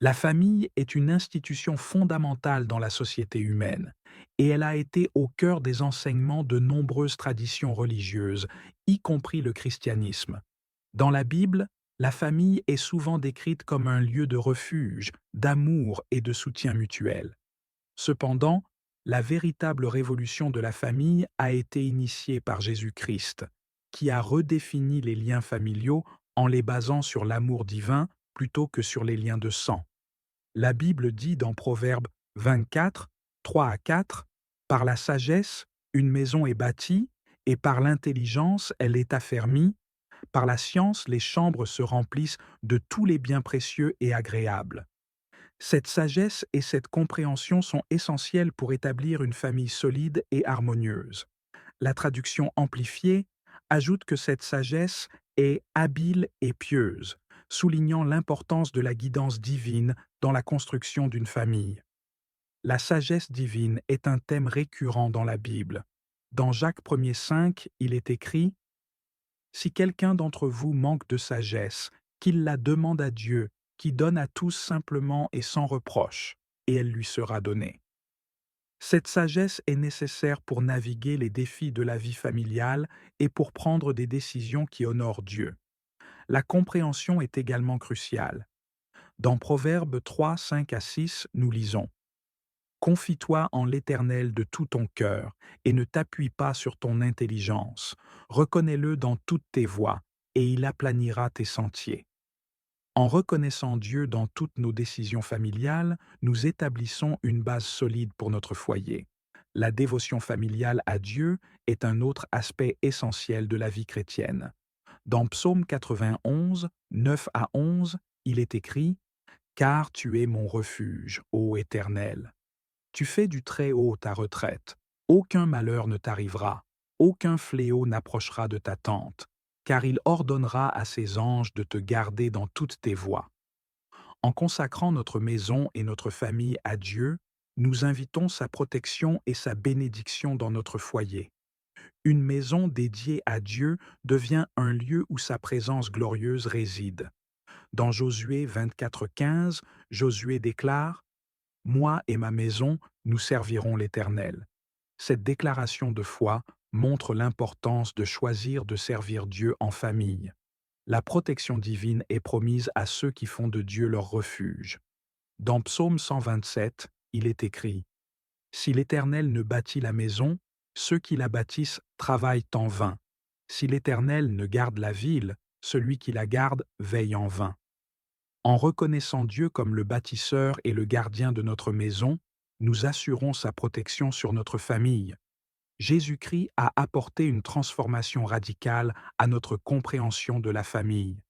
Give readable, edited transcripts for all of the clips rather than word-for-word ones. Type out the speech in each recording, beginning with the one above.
La famille est une institution fondamentale dans la société humaine et elle a été au cœur des enseignements de nombreuses traditions religieuses, y compris le christianisme. Dans la Bible, la famille est souvent décrite comme un lieu de refuge, d'amour et de soutien mutuel. Cependant, la véritable révolution de la famille a été initiée par Jésus-Christ, qui a redéfini les liens familiaux en les basant sur l'amour divin plutôt que sur les liens de sang. La Bible dit dans Proverbe 24, 3 à 4, par la sagesse, une maison est bâtie, et par l'intelligence, elle est affermie, par la science, les chambres se remplissent de tous les biens précieux et agréables. Cette sagesse et cette compréhension sont essentielles pour établir une famille solide et harmonieuse. La traduction amplifiée ajoute que cette sagesse est habile et pieuse, soulignant l'importance de la guidance divine dans la construction d'une famille. La sagesse divine est un thème récurrent dans la Bible. Dans Jacques 1er 5, il est écrit: si quelqu'un d'entre vous manque de sagesse, qu'il la demande à Dieu, qui donne à tous simplement et sans reproche, et elle lui sera donnée. Cette sagesse est nécessaire pour naviguer les défis de la vie familiale et pour prendre des décisions qui honorent Dieu. La compréhension est également cruciale. Dans Proverbes 3, 5 à 6, nous lisons: confie-toi en l'Éternel de tout ton cœur, et ne t'appuie pas sur ton intelligence. Reconnais-le dans toutes tes voies, et il aplanira tes sentiers. En reconnaissant Dieu dans toutes nos décisions familiales, nous établissons une base solide pour notre foyer. La dévotion familiale à Dieu est un autre aspect essentiel de la vie chrétienne. Dans Psaume 91, 9 à 11, il est écrit: car tu es mon refuge, ô Éternel. Tu fais du Très-Haut ta retraite. Aucun malheur ne t'arrivera, aucun fléau n'approchera de ta tente, car il ordonnera à ses anges de te garder dans toutes tes voies. En consacrant notre maison et notre famille à Dieu, nous invitons sa protection et sa bénédiction dans notre foyer. Une maison dédiée à Dieu devient un lieu où sa présence glorieuse réside. Dans Josué 24:15, Josué déclare: moi et ma maison, nous servirons l'Éternel. Cette déclaration de foi montre l'importance de choisir de servir Dieu en famille. La protection divine est promise à ceux qui font de Dieu leur refuge. Dans Psaume 127, il est écrit: si l'Éternel ne bâtit la maison, ceux qui la bâtissent travaillent en vain. Si l'Éternel ne garde la ville, celui qui la garde veille en vain. En reconnaissant Dieu comme le bâtisseur et le gardien de notre maison, nous assurons sa protection sur notre famille. Jésus-Christ a apporté une transformation radicale à notre compréhension de la famille.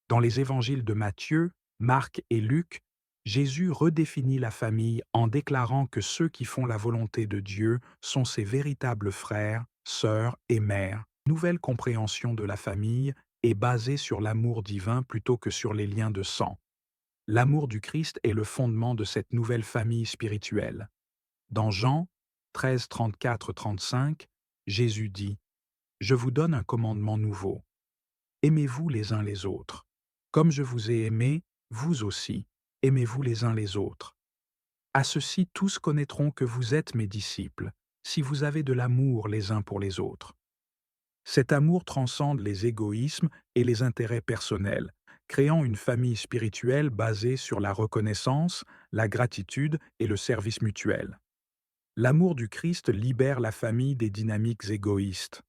Dans les évangiles de Matthieu, Marc et Luc, Jésus redéfinit la famille en déclarant que ceux qui font la volonté de Dieu sont ses véritables frères, sœurs et mères. Nouvelle compréhension de la famille est basée sur l'amour divin plutôt que sur les liens de sang. L'amour du Christ est le fondement de cette nouvelle famille spirituelle. Dans Jean 13, 34-35, Jésus dit: je vous donne un commandement nouveau. Aimez-vous les uns les autres. Comme je vous ai aimé, vous aussi, aimez-vous les uns les autres. À ceci tous connaîtront que vous êtes mes disciples, si vous avez de l'amour les uns pour les autres. Cet amour transcende les égoïsmes et les intérêts personnels, créant une famille spirituelle basée sur la reconnaissance, la gratitude et le service mutuel. L'amour du Christ libère la famille des dynamiques égoïstes.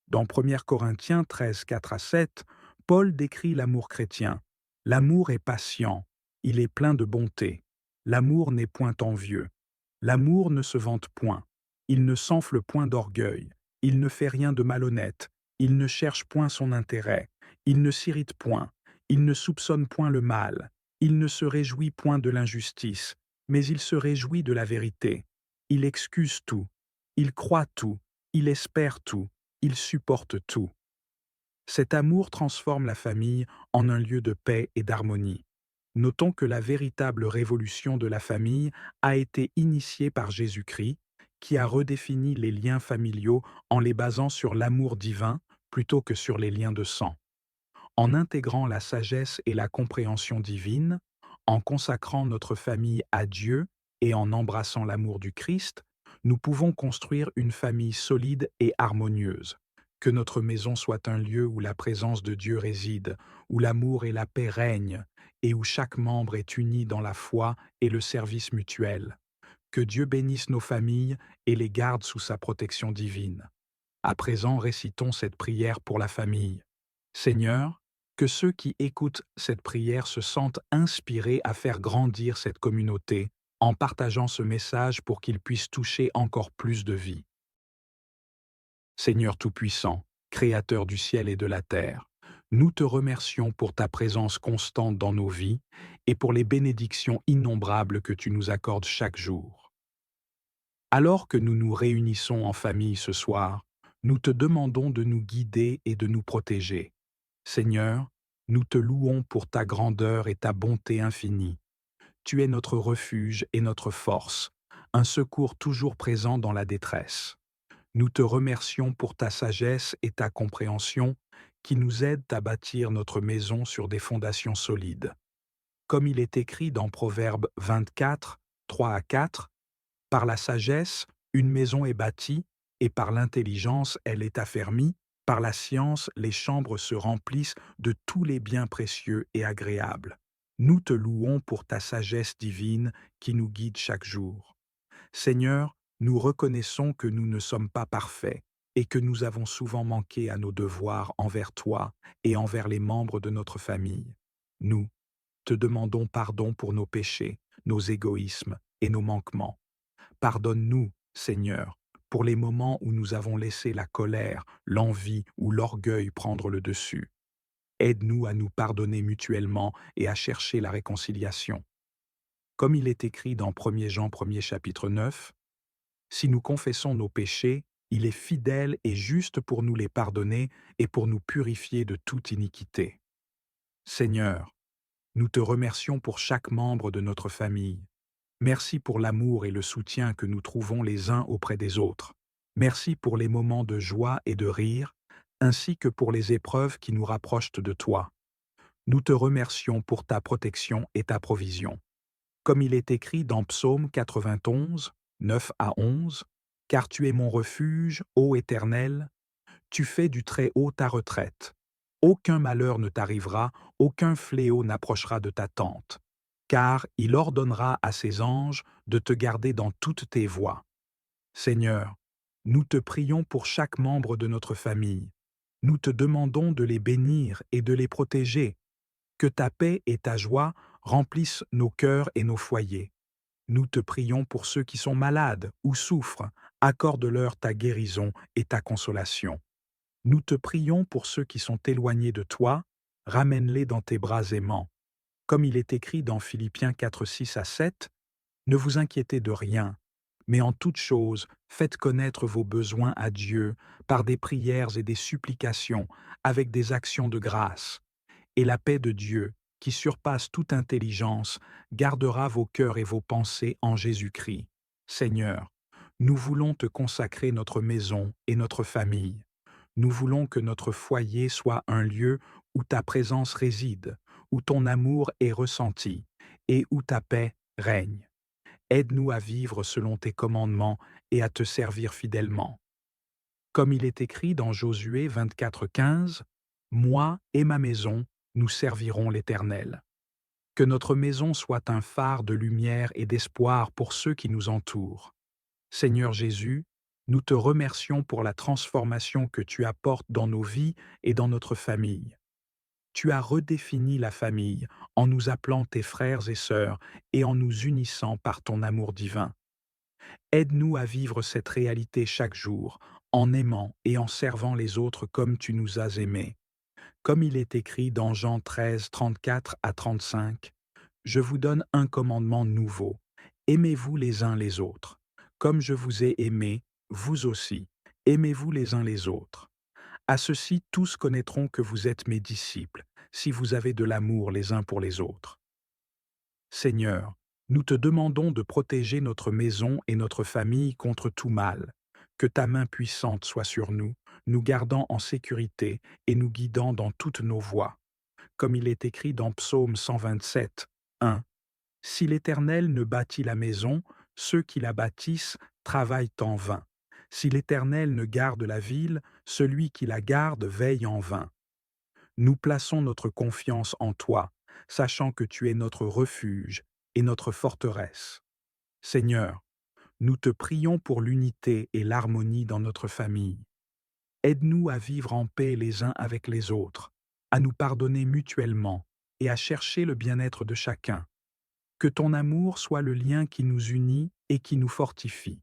Dans 1 Corinthiens 13, 4 à 7, Paul décrit l'amour chrétien. L'amour est patient, il est plein de bonté. L'amour n'est point envieux. L'amour ne se vante point. Il ne s'enfle point d'orgueil. Il ne fait rien de malhonnête. Il ne cherche point son intérêt. Il ne s'irrite point. Il ne soupçonne point le mal. Il ne se réjouit point de l'injustice, mais il se réjouit de la vérité. Il excuse tout. Il croit tout. Il espère tout. Il supporte tout. Cet amour transforme la famille en un lieu de paix et d'harmonie. Notons que la véritable révolution de la famille a été initiée par Jésus-Christ, qui a redéfini les liens familiaux en les basant sur l'amour divin plutôt que sur les liens de sang. En intégrant la sagesse et la compréhension divine, En consacrant notre famille à Dieu et en embrassant l'amour du Christ, nous pouvons construire une famille solide et harmonieuse. Que notre maison soit un lieu où la présence de Dieu réside, où l'amour et la paix règnent, et où chaque membre est uni dans la foi et le service mutuel. Que Dieu bénisse nos familles et les garde sous sa protection divine. À présent, récitons cette prière pour la famille. Seigneur, que ceux qui écoutent cette prière se sentent inspirés à faire grandir cette communauté en partageant ce message pour qu'il puisse toucher encore plus de vies. Seigneur Tout-Puissant, Créateur du ciel et de la terre, nous te remercions pour ta présence constante dans nos vies et pour les bénédictions innombrables que tu nous accordes chaque jour. Alors que nous nous réunissons en famille ce soir, nous te demandons de nous guider et de nous protéger. Seigneur, nous te louons pour ta grandeur et ta bonté infinie. Tu es notre refuge et notre force, un secours toujours présent dans la détresse. Nous te remercions pour ta sagesse et ta compréhension qui nous aident à bâtir notre maison sur des fondations solides. Comme il est écrit dans Proverbe 24, 3 à 4, par la sagesse, une maison est bâtie, et par l'intelligence, elle est affermie. Par la science, les chambres se remplissent de tous les biens précieux et agréables. Nous te louons pour ta sagesse divine qui nous guide chaque jour. Seigneur, nous reconnaissons que nous ne sommes pas parfaits et que nous avons souvent manqué à nos devoirs envers toi et envers les membres de notre famille. Nous te demandons pardon pour nos péchés, nos égoïsmes et nos manquements. Pardonne-nous, Seigneur, pour les moments où nous avons laissé la colère, l'envie ou l'orgueil prendre le dessus. Aide-nous à nous pardonner mutuellement et à chercher la réconciliation. Comme il est écrit dans 1 Jean 1er chapitre 9, si nous confessons nos péchés, il est fidèle et juste pour nous les pardonner et pour nous purifier de toute iniquité. Seigneur, nous te remercions pour chaque membre de notre famille. Merci pour l'amour et le soutien que nous trouvons les uns auprès des autres. Merci pour les moments de joie et de rire, ainsi que pour les épreuves qui nous rapprochent de toi. Nous te remercions pour ta protection et ta provision. Comme il est écrit dans Psaume 91, 9 à 11, « Car tu es mon refuge, ô Éternel, tu fais du Très-Haut ta retraite. Aucun malheur ne t'arrivera, aucun fléau n'approchera de ta tente. Car il ordonnera à ses anges de te garder dans toutes tes voies. Seigneur, nous te prions pour chaque membre de notre famille. Nous te demandons de les bénir et de les protéger. Que ta paix et ta joie remplissent nos cœurs et nos foyers. Nous te prions pour ceux qui sont malades ou souffrent. Accorde-leur ta guérison et ta consolation. Nous te prions pour ceux qui sont éloignés de toi. Ramène-les dans tes bras aimants. Comme il est écrit dans Philippiens 4, 6 à 7, « Ne vous inquiétez de rien, mais en toute chose, faites connaître vos besoins à Dieu par des prières et des supplications, avec des actions de grâce. Et la paix de Dieu, qui surpasse toute intelligence, gardera vos cœurs et vos pensées en Jésus-Christ. Seigneur, nous voulons te consacrer notre maison et notre famille. Nous voulons que notre foyer soit un lieu où ta présence réside, où ton amour est ressenti et où ta paix règne. Aide-nous à vivre selon tes commandements et à te servir fidèlement. Comme il est écrit dans Josué 24:15, « Moi et ma maison, nous servirons l'Éternel. » Que notre maison soit un phare de lumière et d'espoir pour ceux qui nous entourent. Seigneur Jésus, nous te remercions pour la transformation que tu apportes dans nos vies et dans notre famille. Tu as redéfini la famille en nous appelant tes frères et sœurs et en nous unissant par ton amour divin. Aide-nous à vivre cette réalité chaque jour, en aimant et en servant les autres comme tu nous as aimés. Comme il est écrit dans Jean 13, 34 à 35, « Je vous donne un commandement nouveau. Aimez-vous les uns les autres. Comme je vous ai aimés, vous aussi, aimez-vous les uns les autres. À ceci, tous connaîtront que vous êtes mes disciples, si vous avez de l'amour les uns pour les autres. » Seigneur, nous te demandons de protéger notre maison et notre famille contre tout mal. Que ta main puissante soit sur nous, nous gardant en sécurité et nous guidant dans toutes nos voies. Comme il est écrit dans Psaume 127, 1, Si l'Éternel ne bâtit la maison, ceux qui la bâtissent travaillent en vain. Si l'Éternel ne garde la ville, celui qui la garde veille en vain. Nous plaçons notre confiance en toi, sachant que tu es notre refuge et notre forteresse. Seigneur, nous te prions pour l'unité et l'harmonie dans notre famille. Aide-nous à vivre en paix les uns avec les autres, à nous pardonner mutuellement et à chercher le bien-être de chacun. Que ton amour soit le lien qui nous unit et qui nous fortifie.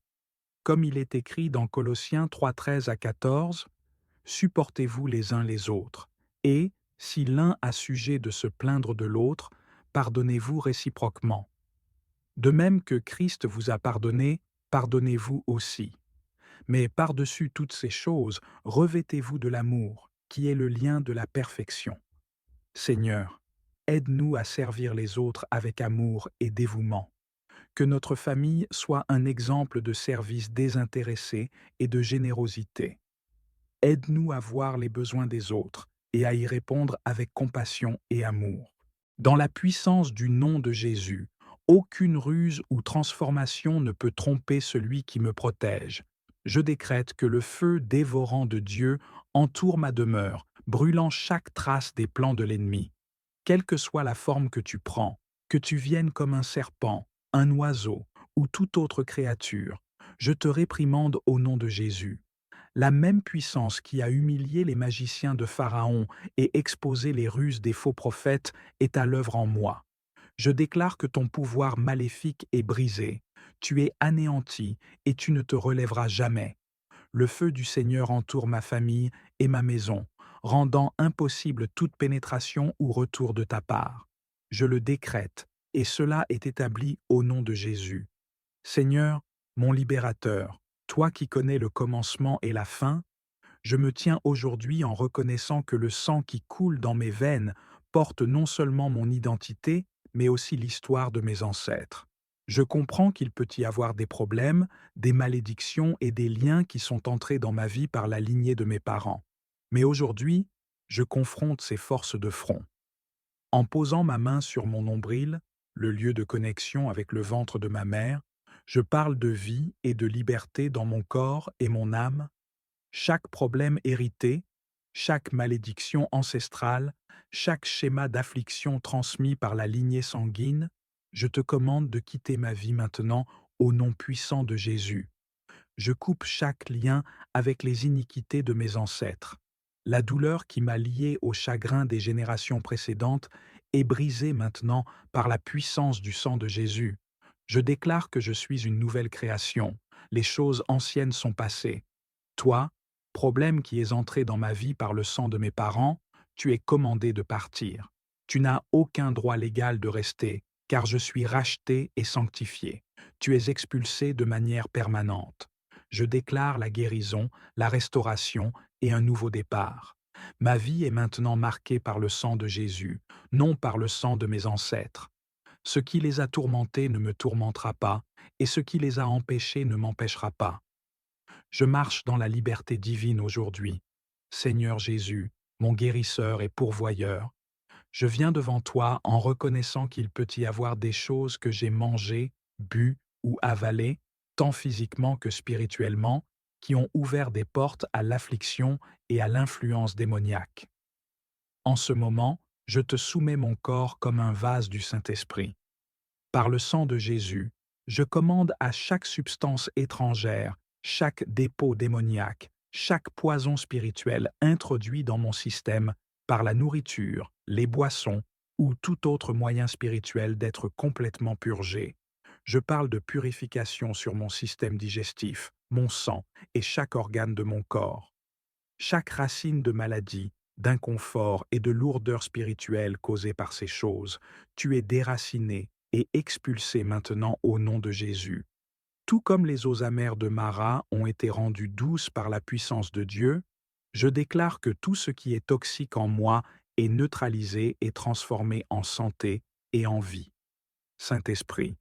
Comme il est écrit dans Colossiens 3:13 à 14, supportez-vous les uns les autres, et, si l'un a sujet de se plaindre de l'autre, pardonnez-vous réciproquement. De même que Christ vous a pardonné, pardonnez-vous aussi. Mais par-dessus toutes ces choses, revêtez-vous de l'amour, qui est le lien de la perfection. Seigneur, aide-nous à servir les autres avec amour et dévouement. Que notre famille soit un exemple de service désintéressé et de générosité. Aide-nous à voir les besoins des autres et à y répondre avec compassion et amour. Dans la puissance du nom de Jésus, aucune ruse ou transformation ne peut tromper celui qui me protège. Je décrète que le feu dévorant de Dieu entoure ma demeure, brûlant chaque trace des plans de l'ennemi. Quelle que soit la forme que tu prends, que tu viennes comme un serpent, un oiseau ou toute autre créature, je te réprimande au nom de Jésus. La même puissance qui a humilié les magiciens de Pharaon et exposé les ruses des faux prophètes est à l'œuvre en moi. Je déclare que ton pouvoir maléfique est brisé, tu es anéanti et tu ne te relèveras jamais. Le feu du Seigneur entoure ma famille et ma maison, rendant impossible toute pénétration ou retour de ta part. Je le décrète, et cela est établi au nom de Jésus. Seigneur, mon libérateur, toi qui connais le commencement et la fin, je me tiens aujourd'hui en reconnaissant que le sang qui coule dans mes veines porte non seulement mon identité, mais aussi l'histoire de mes ancêtres. Je comprends qu'il peut y avoir des problèmes, des malédictions et des liens qui sont entrés dans ma vie par la lignée de mes parents. Mais aujourd'hui, je confronte ces forces de front. En posant ma main sur mon nombril, le lieu de connexion avec le ventre de ma mère, je parle de vie et de liberté dans mon corps et mon âme. Chaque problème hérité, chaque malédiction ancestrale, chaque schéma d'affliction transmis par la lignée sanguine, je te commande de quitter ma vie maintenant au nom puissant de Jésus. Je coupe chaque lien avec les iniquités de mes ancêtres. La douleur qui m'a lié au chagrin des générations précédentes est brisée maintenant par la puissance du sang de Jésus. Je déclare que je suis une nouvelle création. Les choses anciennes sont passées. Toi, problème qui es entré dans ma vie par le sang de mes parents, tu es commandé de partir. Tu n'as aucun droit légal de rester, car je suis racheté et sanctifié. Tu es expulsé de manière permanente. Je déclare la guérison, la restauration et un nouveau départ. Ma vie est maintenant marquée par le sang de Jésus, non par le sang de mes ancêtres. Ce qui les a tourmentés ne me tourmentera pas, et ce qui les a empêchés ne m'empêchera pas. Je marche dans la liberté divine aujourd'hui. Seigneur Jésus, mon guérisseur et pourvoyeur, je viens devant toi en reconnaissant qu'il peut y avoir des choses que j'ai mangées, bues ou avalées, tant physiquement que spirituellement, qui ont ouvert des portes à l'affliction et à l'influence démoniaque. En ce moment, je te soumets mon corps comme un vase du Saint-Esprit. Par le sang de Jésus, je commande à chaque substance étrangère, chaque dépôt démoniaque, chaque poison spirituel introduit dans mon système par la nourriture, les boissons ou tout autre moyen spirituel d'être complètement purgé. Je parle de purification sur mon système digestif, mon sang et chaque organe de mon corps. Chaque racine de maladie, d'inconfort et de lourdeur spirituelle causée par ces choses, tu es déraciné et expulsé maintenant au nom de Jésus. Tout comme les eaux amères de Mara ont été rendues douces par la puissance de Dieu, je déclare que tout ce qui est toxique en moi est neutralisé et transformé en santé et en vie. Saint-Esprit,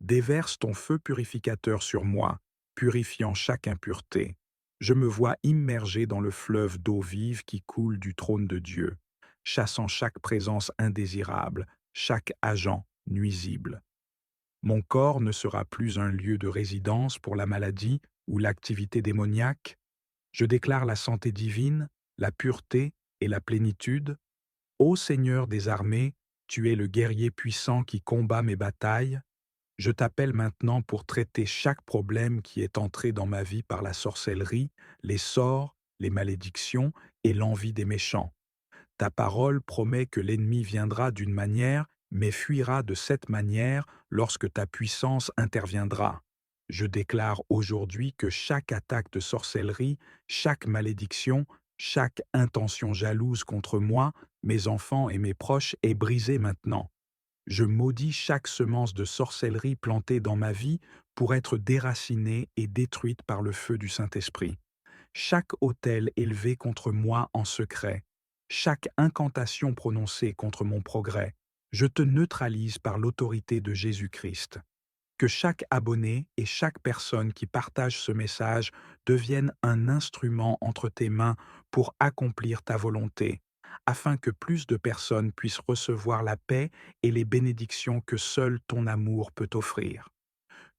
déverse ton feu purificateur sur moi, purifiant chaque impureté. Je me vois immergé dans le fleuve d'eau vive qui coule du trône de Dieu, chassant chaque présence indésirable, chaque agent nuisible. Mon corps ne sera plus un lieu de résidence pour la maladie ou l'activité démoniaque. Je déclare la santé divine, la pureté et la plénitude. Ô Seigneur des armées, tu es le guerrier puissant qui combat mes batailles. Je t'appelle maintenant pour traiter chaque problème qui est entré dans ma vie par la sorcellerie, les sorts, les malédictions et l'envie des méchants. Ta parole promet que l'ennemi viendra d'une manière, mais fuira de cette manière lorsque ta puissance interviendra. Je déclare aujourd'hui que chaque attaque de sorcellerie, chaque malédiction, chaque intention jalouse contre moi, mes enfants et mes proches est brisée maintenant. Je maudis chaque semence de sorcellerie plantée dans ma vie pour être déracinée et détruite par le feu du Saint-Esprit. Chaque autel élevé contre moi en secret, chaque incantation prononcée contre mon progrès, je te neutralise par l'autorité de Jésus-Christ. Que chaque abonné et chaque personne qui partage ce message devienne un instrument entre tes mains pour accomplir ta volonté, afin que plus de personnes puissent recevoir la paix et les bénédictions que seul ton amour peut offrir.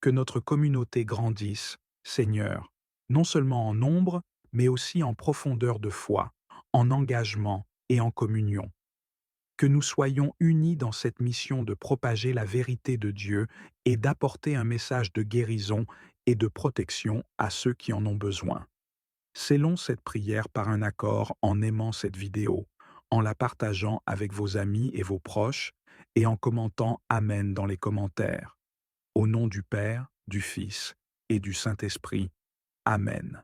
Que notre communauté grandisse, Seigneur, non seulement en nombre, mais aussi en profondeur de foi, en engagement et en communion. Que nous soyons unis dans cette mission de propager la vérité de Dieu et d'apporter un message de guérison et de protection à ceux qui en ont besoin. Scellons cette prière par un accord en aimant cette vidéo, en la partageant avec vos amis et vos proches, et en commentant Amen dans les commentaires. Au nom du Père, du Fils et du Saint-Esprit. Amen.